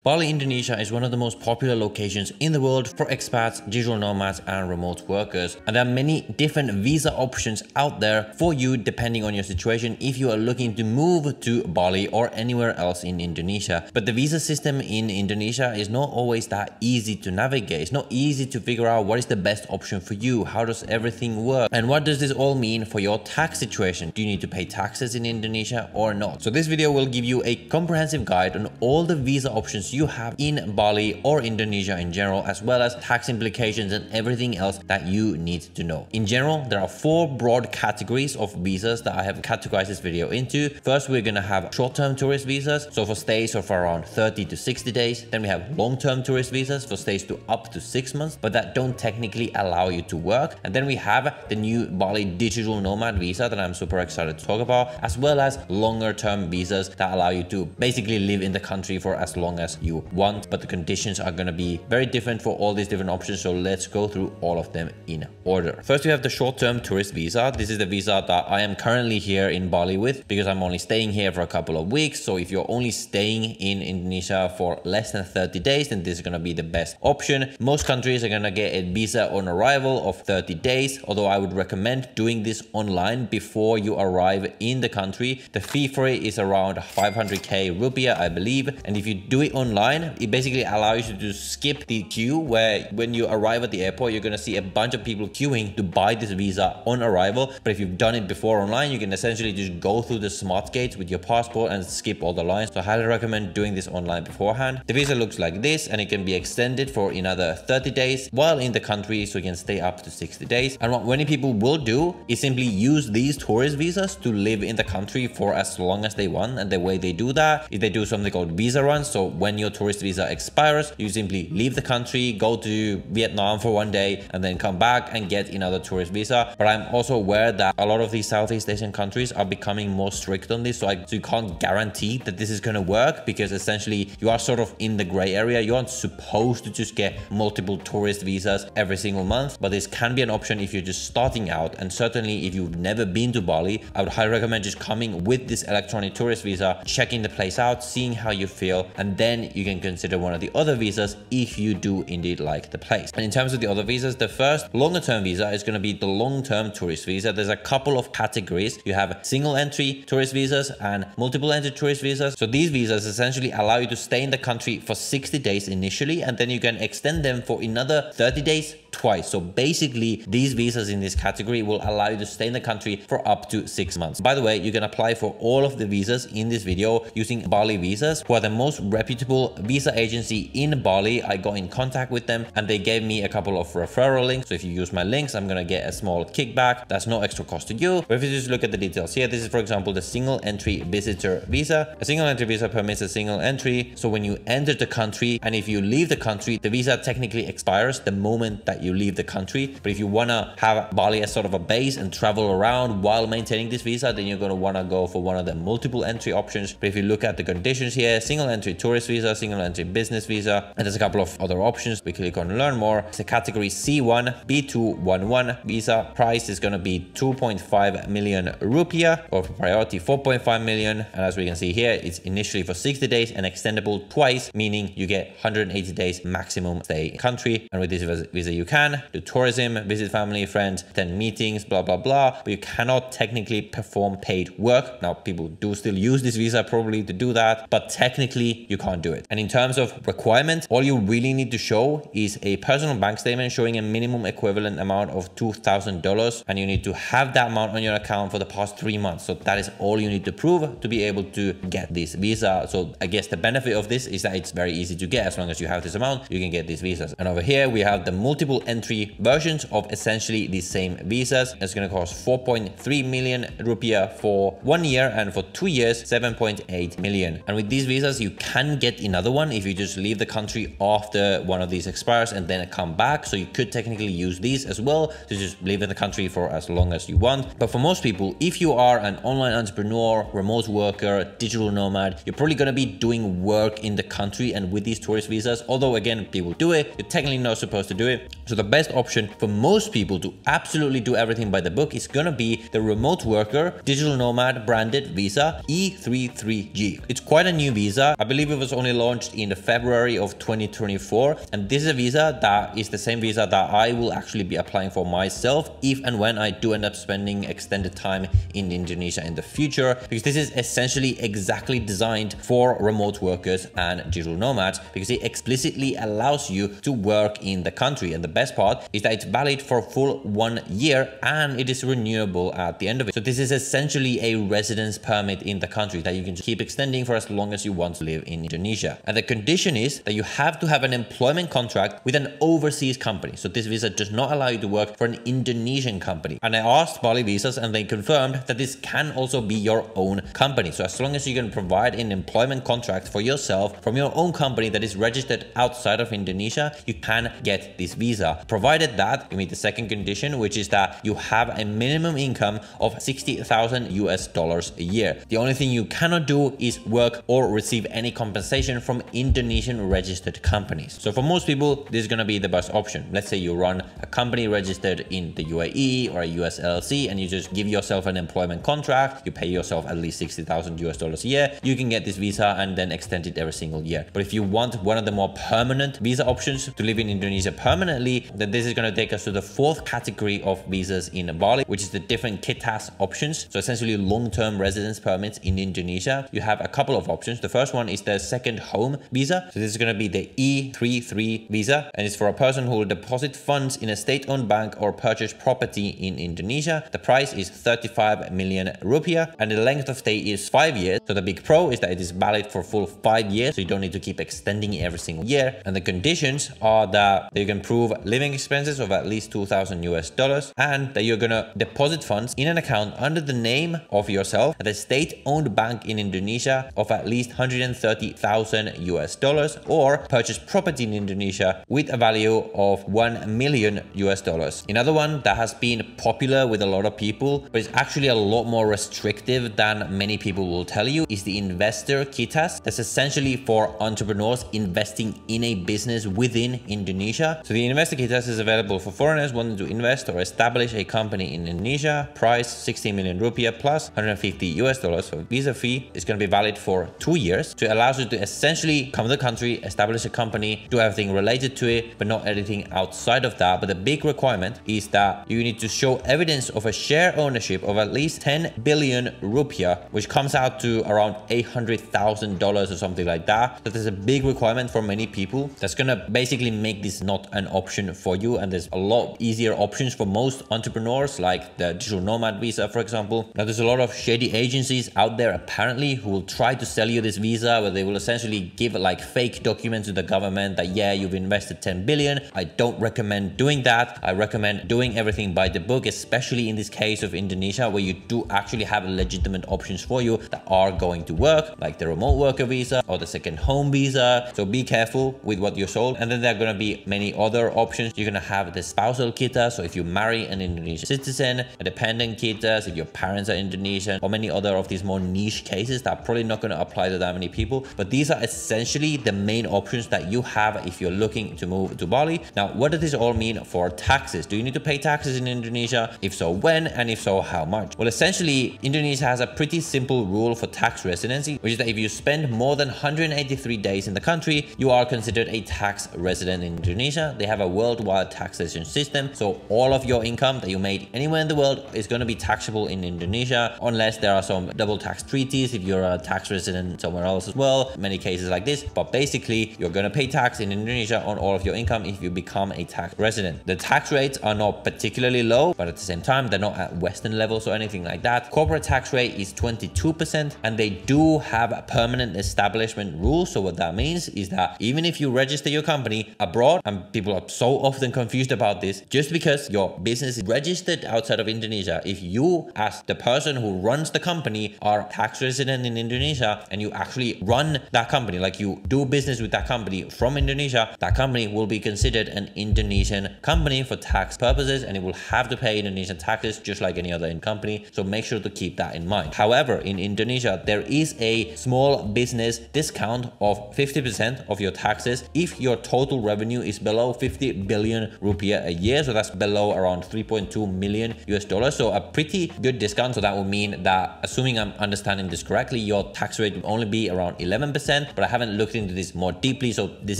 Bali, Indonesia is one of the most popular locations in the world for expats, digital nomads and remote workers. And there are many different visa options out there for you depending on your situation if you are looking to move to Bali or anywhere else in Indonesia. But the visa system in Indonesia is not always that easy to navigate. It's not easy to figure out what is the best option for you. How does everything work? And what does this all mean for your tax situation? Do you need to pay taxes in Indonesia or not? So this video will give you a comprehensive guide on all the visa options you have in Bali or Indonesia in general, as well as tax implications and everything else that you need to know. In general, there are 4 broad categories of visas that I have categorized this video into. First, we're gonna have short-term tourist visas, so for stays of around 30 to 60 days. Then we have long-term tourist visas for stays to up to 6 months, but that don't technically allow you to work. And then we have the new Bali Digital Nomad Visa that I'm super excited to talk about, as well as longer-term visas that allow you to basically live in the country for as long as you want, but the conditions are going to be very different for all these different options. So let's go through all of them in order. First, we have the short-term tourist visa. This is the visa that I am currently here in Bali with because I'm only staying here for a couple of weeks. So if you're only staying in Indonesia for less than 30 days, then this is going to be the best option. Most countries are going to get a visa on arrival of 30 days, although I would recommend doing this online before you arrive in the country. The fee for it is around 500k rupiah, I believe. And if you do it online, it basically allows you to skip the queue where when you arrive at the airport, you're going to see a bunch of people queuing to buy this visa on arrival. But if you've done it before online, you can essentially just go through the smart gates with your passport and skip all the lines. So I highly recommend doing this online beforehand. The visa looks like this, and it can be extended for another 30 days while in the country, so you can stay up to 60 days. And what many people will do is simply use these tourist visas to live in the country for as long as they want. And the way they do that is they do something called visa runs. So when your tourist visa expires, you simply leave the country, go to Vietnam for 1 day, and then come back and get another tourist visa. But I'm also aware that a lot of these Southeast Asian countries are becoming more strict on this, so you can't guarantee that this is going to work, because essentially you are sort of in the gray area. You aren't supposed to just get multiple tourist visas every single month, but this can be an option if you're just starting out. And certainly if you've never been to Bali, I would highly recommend just coming with this electronic tourist visa, checking the place out, seeing how you feel, and then you can consider one of the other visas if you do indeed like the place. And in terms of the other visas, the first longer term visa is going to be the long-term tourist visa. There's a couple of categories. You have single entry tourist visas and multiple entry tourist visas. So these visas essentially allow you to stay in the country for 60 days initially, and then you can extend them for another 30 days twice. So basically these visas in this category will allow you to stay in the country for up to 6 months. By the way, you can apply for all of the visas in this video using Bali Visas, who are the most reputable visa agency in Bali. I got in contact with them and they gave me a couple of referral links. So if you use my links, I'm going to get a small kickback. That's no extra cost to you. But if you just look at the details here, this is for example the single entry visitor visa. A single entry visa permits a single entry. So when you enter the country and if you leave the country, the visa technically expires the moment that you leave the country. But if you want to have Bali as sort of a base and travel around while maintaining this visa, then you're going to want to go for one of the multiple entry options. But if you look at the conditions here, single entry tourist visa, single entry business visa, and there's a couple of other options. We click on learn more. It's a category C1 B211 visa. Price is going to be 2.5 million rupiah, or for priority 4.5 million. And as we can see here, it's initially for 60 days and extendable twice, meaning you get 180 days maximum stay in country. And with this visa you can do tourism, visit family, friends, attend meetings, blah blah blah, but you cannot technically perform paid work. Now people do still use this visa probably to do that, but technically you can't do it. And in terms of requirements, all you really need to show is a personal bank statement showing a minimum equivalent amount of $2,000, and you need to have that amount on your account for the past 3 months. So that is all you need to prove to be able to get this visa. So I guess the benefit of this is that it's very easy to get. As long as you have this amount, you can get these visas. And over here we have the multiple entry versions of essentially the same visas. It's going to cost 4.3 million rupiah for 1 year, and for 2 years 7.8 million. And with these visas you can get another one if you just leave the country after one of these expires and then come back. So you could technically use these as well to just live in the country for as long as you want. But for most people, if you are an online entrepreneur, remote worker, digital nomad, you're probably going to be doing work in the country. And with these tourist visas, although again people do it, you're technically not supposed to do it. So the best option for most people to absolutely do everything by the book is gonna be the remote worker digital nomad branded visa E33G. It's quite a new visa. I believe it was only launched in February of 2024, and this is a visa that is the same visa that I will actually be applying for myself if and when I do end up spending extended time in Indonesia in the future, because this is essentially exactly designed for remote workers and digital nomads, because it explicitly allows you to work in the country. And the best part is that it's valid for a full 1 year and it is renewable at the end of it. So this is essentially a residence permit in the country that you can just keep extending for as long as you want to live in Indonesia. And the condition is that you have to have an employment contract with an overseas company. So this visa does not allow you to work for an Indonesian company. And I asked Bali Visas and they confirmed that this can also be your own company. So as long as you can provide an employment contract for yourself from your own company that is registered outside of Indonesia, you can get this visa, provided that you meet the second condition, which is that you have a minimum income of 60,000 US dollars a year. The only thing you cannot do is work or receive any compensation from Indonesian registered companies. So for most people, this is going to be the best option. Let's say you run a company registered in the UAE or a US LLC and you just give yourself an employment contract, you pay yourself at least 60,000 US dollars a year, you can get this visa and then extend it every single year. But if you want one of the more permanent visa options to live in Indonesia permanently, then this is going to take us to the fourth category of visas in Bali, which is the different KITAS options. So essentially long-term residence permits in Indonesia. You have a couple of options. The first one is the second home visa. So this is going to be the E33 visa, and it's for a person who will deposit funds in a state-owned bank or purchase property in Indonesia. The price is 35 million rupiah and the length of stay is 5 years. So the big pro is that it is valid for full 5 years, so you don't need to keep extending it every single year. And the conditions are that you can prove living expenses of at least 2,000 US dollars and that you're gonna deposit funds in an account under the name of yourself at a state-owned bank in Indonesia of at least 130,000 US dollars or purchase property in Indonesia with a value of 1 million US dollars. Another one that has been popular with a lot of people, but it's actually a lot more restrictive than many people will tell you, is the investor KITAS. That's essentially for entrepreneurs investing in a business within Indonesia. So the investor KITAS is available for foreigners wanting to invest or establish a company in Indonesia. Price 16 million rupiah plus 150 US dollars for visa fee. It's going to be valid for 2 years. So it allows you to essentially come to the country, establish a company, do everything related to it, but not anything outside of that. But the big requirement is that you need to show evidence of a share ownership of at least 10 billion rupiah, which comes out to around $800,000 or something like that. So there's a big requirement for many people. That's going to basically make this not an option for you. And there's a lot easier options for most entrepreneurs, like the Digital Nomad Visa, for example. Now, there's a lot of shady agencies out there apparently who will try to sell you this visa, where they will essentially give like fake documents to the government that, yeah, you've invested 10 billion. I don't recommend doing that. I recommend doing everything by the book, especially in this case of Indonesia, where you do actually have legitimate options for you that are going to work, like the remote worker visa or the second home visa. So be careful with what you're sold. And then there are going to be many other options. You're going to have the spousal KITAS. So if you marry an Indonesian citizen, a dependent KITAS, if your parents are Indonesian, or many other of these more niche cases that are probably not going to apply to that many people. But these are essentially the main options that you have if you're looking to move to Bali. Now, what does this all mean for taxes? Do you need to pay taxes in Indonesia? If so, when? And if so, how much? Well, essentially, Indonesia has a pretty simple rule for tax residency, which is that if you spend more than 183 days in the country, you are considered a tax resident in Indonesia. They have a worldwide taxation system. So all of your income that you made anywhere in the world is going to be taxable in Indonesia, unless there are some double tax treaties if you're a tax resident somewhere else as well. Many cases like this. But basically, you're going to pay tax in Indonesia on all of your income if you become a tax resident. The tax rates are not particularly low, but at the same time, they're not at Western levels or anything like that. Corporate tax rate is 22%, and they do have a permanent establishment rule. So what that means is that even if you register your company abroad, and people are so often confused about this, just because your business is registered outside of Indonesia, if you as the person who runs the company are tax resident in Indonesia and you actually run that company, like you do business with that company from Indonesia, that company will be considered an Indonesian company for tax purposes, and it will have to pay Indonesian taxes just like any other company. So make sure to keep that in mind. However, in Indonesia, there is a small business discount of 50% of your taxes if your total revenue is below 50 billion rupiah a year. So that's below around 3.2 million US dollars. So a pretty good discount. So that would mean that, assuming I'm understanding this correctly, your tax rate will only be around 11%, but I haven't looked into this more deeply. So this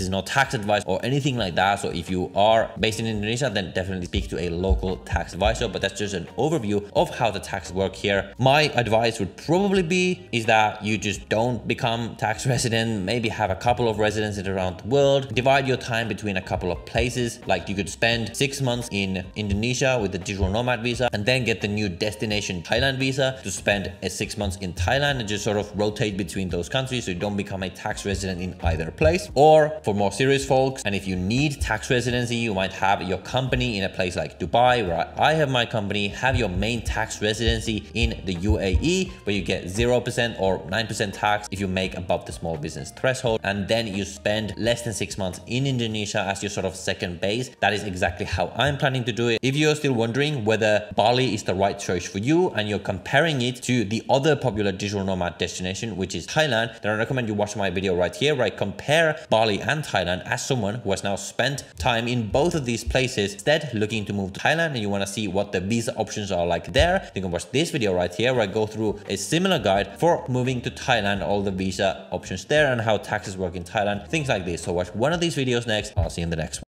is not tax advice or anything like that. So if you are based in Indonesia, then definitely speak to a local tax advisor, but that's just an overview of how the taxes work here. My advice would probably be is that you just don't become tax resident, maybe have a couple of residences around the world, divide your time between a couple of places. Like you could spend 6 months in Indonesia with the Digital Nomad Visa and then get the new destination Thailand visa to spend 6 months in Thailand and just sort of rotate between those countries so you don't become a tax resident in either place. Or for more serious folks, and if you need tax residency, you might have your company in a place like Dubai, where I have my company, have your main tax residency in the UAE, where you get 0% or 9% tax if you make above the small business threshold, and then you spend less than 6 months in Indonesia as your sort of second base. That is exactly how I'm planning to do it. If you're still wondering whether Bali is the right choice for you and you're comparing it to the other popular digital nomad destination, which is Thailand, then I recommend you watch my video right here where I compare Bali and Thailand as someone who has now spent time in both of these places, instead looking to move to Thailand, and you want to see what the visa options are like there. You can watch this video right here where I go through a similar guide for moving to Thailand, all the visa options there and how taxes work in Thailand, things like this. So watch one of these videos next. I'll see you in the next one.